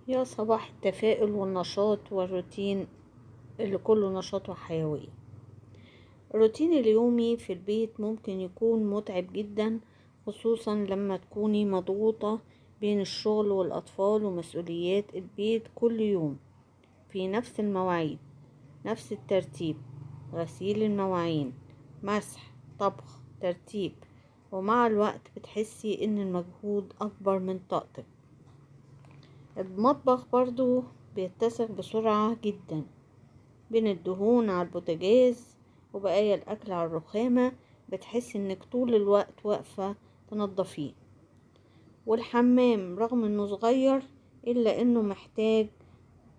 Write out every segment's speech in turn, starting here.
يا صباح التفاؤل والنشاط والروتين اللي كله نشاط وحيوية. الروتين اليومي في البيت ممكن يكون متعب جدا، خصوصا لما تكوني مضغوطة بين الشغل والأطفال ومسؤوليات البيت كل يوم في نفس المواعيد، نفس الترتيب: غسيل المواعين، مسح، طبخ، ترتيب. ومع الوقت بتحسي ان المجهود اكبر من طاقتك. المطبخ برضو بيتسخ بسرعة جدا بين الدهون على البوتاجاز وبقايا الأكل على الرخامة، بتحس إنك طول الوقت واقفة تنضفيه. والحمام رغم إنه صغير إلا إنه محتاج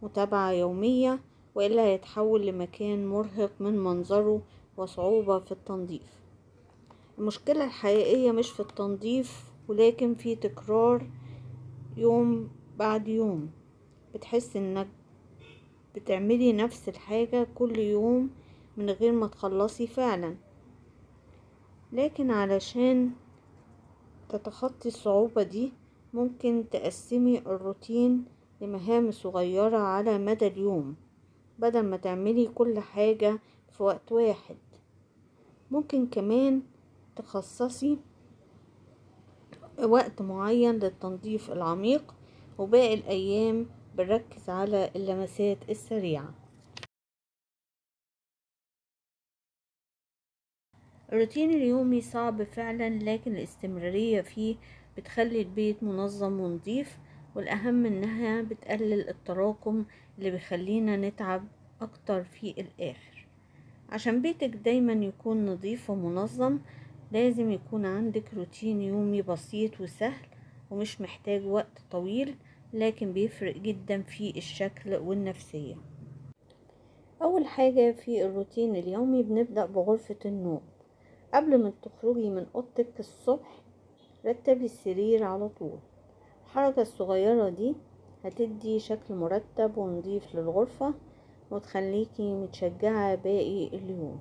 متابعة يومية، وإلا هيتحول لمكان مرهق من منظره وصعوبة في التنظيف. المشكلة الحقيقية مش في التنظيف، ولكن في تكرار يوم بعد يوم. بتحس إنك بتعملي نفس الحاجة كل يوم من غير ما تخلصي فعلا. لكن علشان تتخطي الصعوبة دي، ممكن تقسمي الروتين لمهام صغيرة على مدى اليوم، بدل ما تعملي كل حاجة في وقت واحد. ممكن كمان تخصصي وقت معين للتنظيف العميق، وباقي الأيام بنركز على اللمسات السريعة. الروتين اليومي صعب فعلا، لكن الاستمرارية فيه بتخلي البيت منظم ونظيف، والأهم إنها بتقلل التراكم اللي بيخلينا نتعب أكتر في الآخر. عشان بيتك دايما يكون نظيف ومنظم، لازم يكون عندك روتين يومي بسيط وسهل ومش محتاج وقت طويل، لكن بيفرق جدا في الشكل والنفسية. أول حاجة في الروتين اليومي بنبدأ بغرفة النوم. قبل ما تخرجي من اوضتك الصبح، رتبي السرير على طول. الحركة الصغيرة دي هتدي شكل مرتب ونضيف للغرفة، وتخليكي متشجعة باقي اليوم.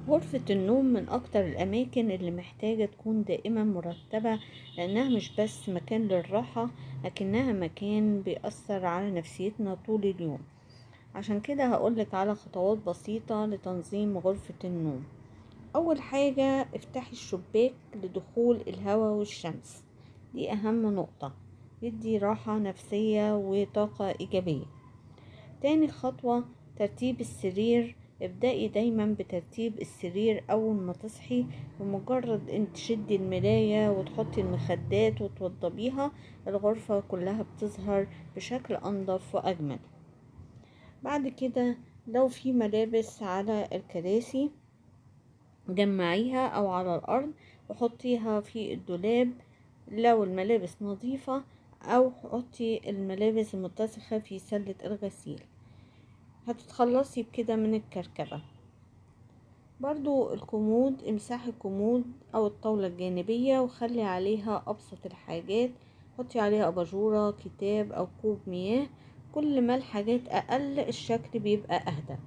غرفة النوم من أكتر الأماكن اللي محتاجة تكون دائما مرتبة، لأنها مش بس مكان للراحة، لكنها مكان بيأثر على نفسيتنا طول اليوم. عشان كده هقولك على خطوات بسيطة لتنظيم غرفة النوم. أول حاجة، افتحي الشباك لدخول الهواء والشمس. دي أهم نقطة، يدي راحة نفسية وطاقة إيجابية. تاني خطوة، ترتيب السرير. ابدأي دايما بترتيب السرير أول ما تصحي. بمجرد ان تشدي الملاية وتحطي المخدات وتوضبيها، الغرفة كلها بتظهر بشكل أنظف وأجمل. بعد كده، لو في ملابس على الكراسي جمعيها أو على الأرض وحطيها في الدولاب لو الملابس نظيفة، أو حطي الملابس المتسخة في سلة الغسيل. هتتخلصي بكده من الكركبة. برضو الكومود، امسحي الكومود أو الطاولة الجانبية وخلي عليها أبسط الحاجات. حطي عليها أباجورة، كتاب أو كوب مياه. كل ما الحاجات أقل، الشكل بيبقى أهدى.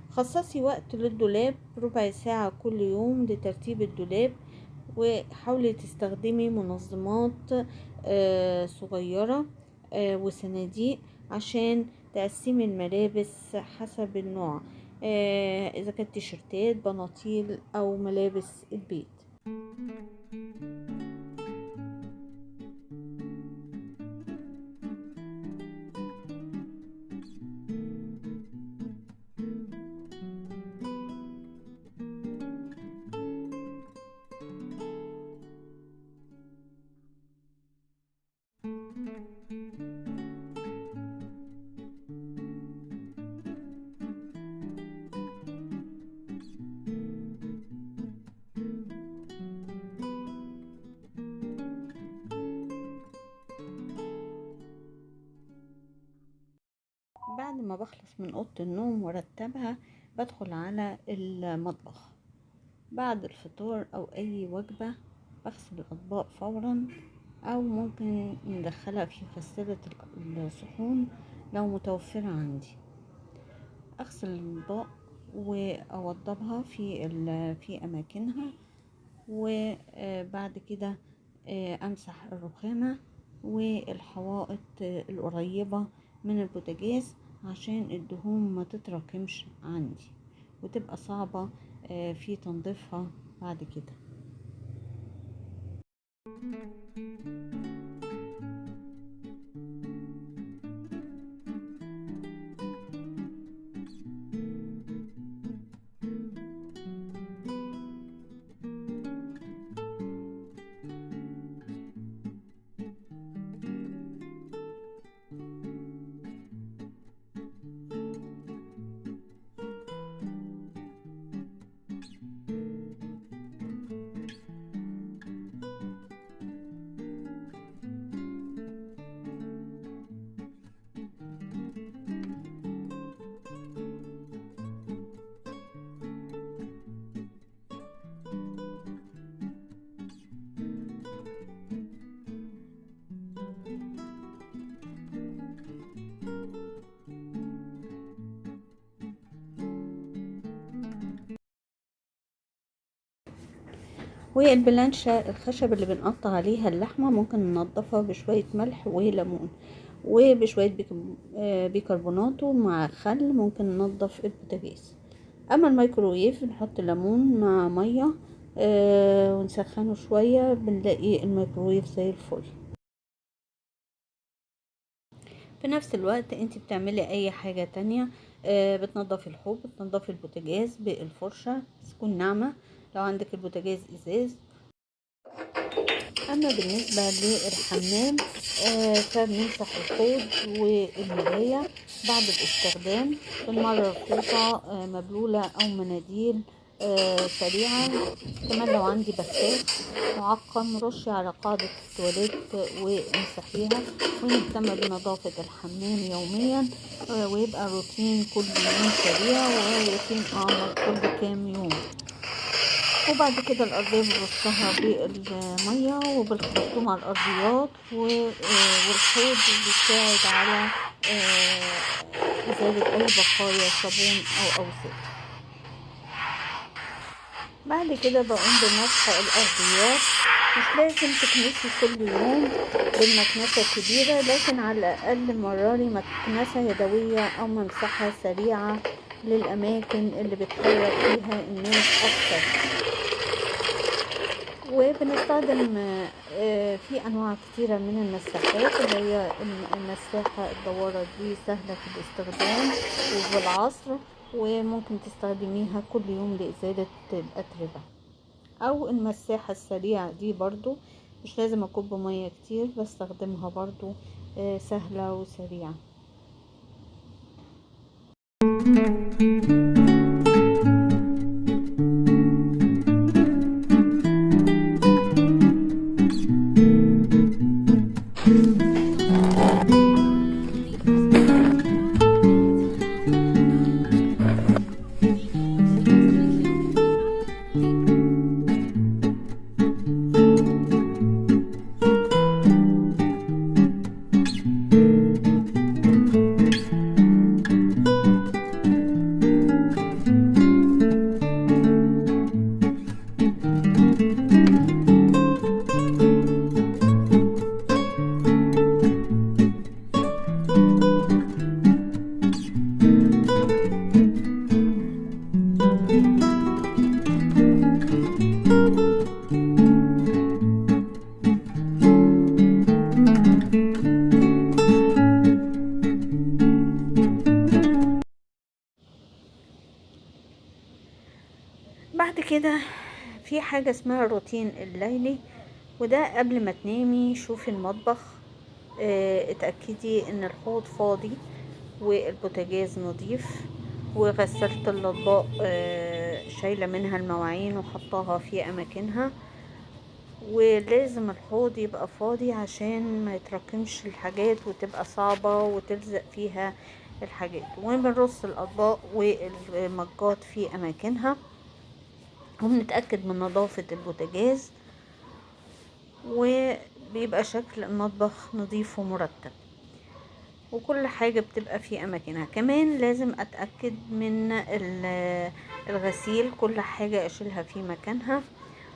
خصصي وقت للدولاب، ربع ساعة كل يوم لترتيب الدولاب. وحاولي تستخدمي منظمات صغيرة وصناديق عشان تقسمي الملابس حسب النوع، إذا كانت تيشرتات، بناطيل أو ملابس البيت. بعد ما بخلص من أوضة النوم وارتبها، بدخل على المطبخ. بعد الفطور أو أي وجبة بغسل الأطباق فورا، أو ممكن ندخلها في غسالة الصحون لو متوفرة عندي. اغسل الاطباق واوضبها في اماكنها، وبعد كده امسح الرخامة والحوائط القريبة من البوتاجاز عشان الدهون ما تتراكمش عندي وتبقى صعبة في تنظيفها بعد كده. والبلانشة الخشب اللي بنقطع عليها اللحمة ممكن ننضفها بشوية ملح وليمون وبشوية بيكربوناتو مع خل. ممكن ننضف البوتاجاز. اما الميكروويف بنحط ليمون مع مية ونسخنه شوية، بنلاقي الميكروويف زي الفل. في نفس الوقت انت بتعملي اي حاجة تانية، بتنضفي الحوض، بتنضفي البوتاجاز بالفرشة تكون ناعمة لو عندك البوتاجاز ازاز. اما بالنسبة للحمام فبنمسح الحوض والمراية بعد الاستخدام، بنمرر فوطة مبلولة او مناديل سريعة. كمان لو عندي بخاخ معقم رشي على قاعدة التواليت وامسحيها. ونهتم بنظافة الحمام يوميا ويبقى روتين كل يوم سريع وروتين اعمق كل كام يوم. وبعد كده الأرضية بنرشها بالمية وبالخرطوم على الأرضيات، والحوض بيساعد على إزالة أي بقايا صابون أو أوساخ. بعد كده بقوم بمسح الأرضيات. مش لازم تكنسي كل يوم بالمكنسة الكبيرة، لكن على الأقل مراري مكنسة يدوية أو ممسحة سريعة للأماكن اللي بتحرك فيها الناس أكتر. وبنستخدم في انواع كتيرة من المساحات، اللي هي المساحة الدوارة دي سهلة في الاستخدام وبالعصر، وممكن تستخدميها كل يوم لإزالة الأتربة. او المساحة السريعة دي برضو مش لازم اكب مية كتير، بستخدمها برضو سهلة وسريعة. بعد كده في حاجة اسمها الروتين الليلي، وده قبل ما تنامي شوفي المطبخ، اتأكدي ان الحوض فاضي والبوتاجاز نظيف وغسلت الاطباق، شايلة منها المواعين وحطاها في اماكنها. ولازم الحوض يبقى فاضي عشان ما يتراكمش الحاجات وتبقى صعبة وتلزق فيها الحاجات. وبنرص الاطباق والمجات في اماكنها، وبنتأكد من نظافة البوتاجاز، وبيبقى شكل المطبخ نظيف ومرتب. وكل حاجة بتبقى في اماكنها. كمان لازم اتأكد من الغسيل، كل حاجة اشيلها في مكانها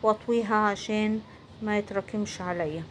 واطويها عشان ما يتراكمش عليا.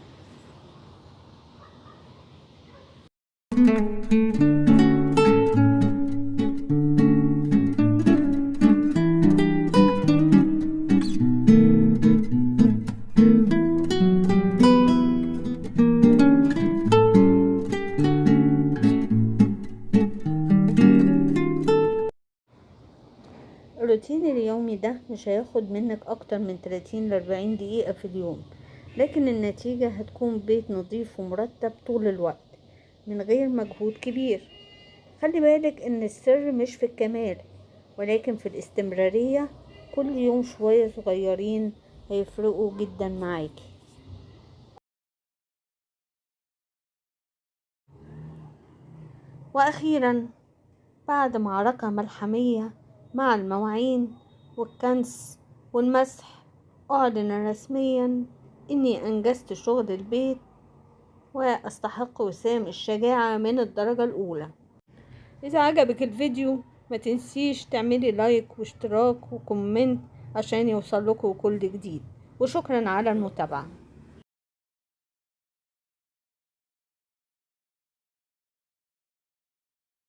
الروتين اليومي ده مش هياخد منك اكتر من 30 ل 40 دقيقة في اليوم، لكن النتيجة هتكون بيت نظيف ومرتب طول الوقت من غير مجهود كبير. خلي بالك ان السر مش في الكمال، ولكن في الاستمرارية. كل يوم شوية صغيرين هيفرقوا جدا معاكي. واخيرا، بعد معركة ملحمية مع المواعين والكنس والمسح، أعلن رسميا إني أنجزت شغل البيت وأستحق وسام الشجاعة من الدرجة الأولى. إذا عجبك الفيديو ما تنسيش تعملي لايك واشتراك وكومنت عشان يوصلكوا كل جديد، وشكرا على المتابعة.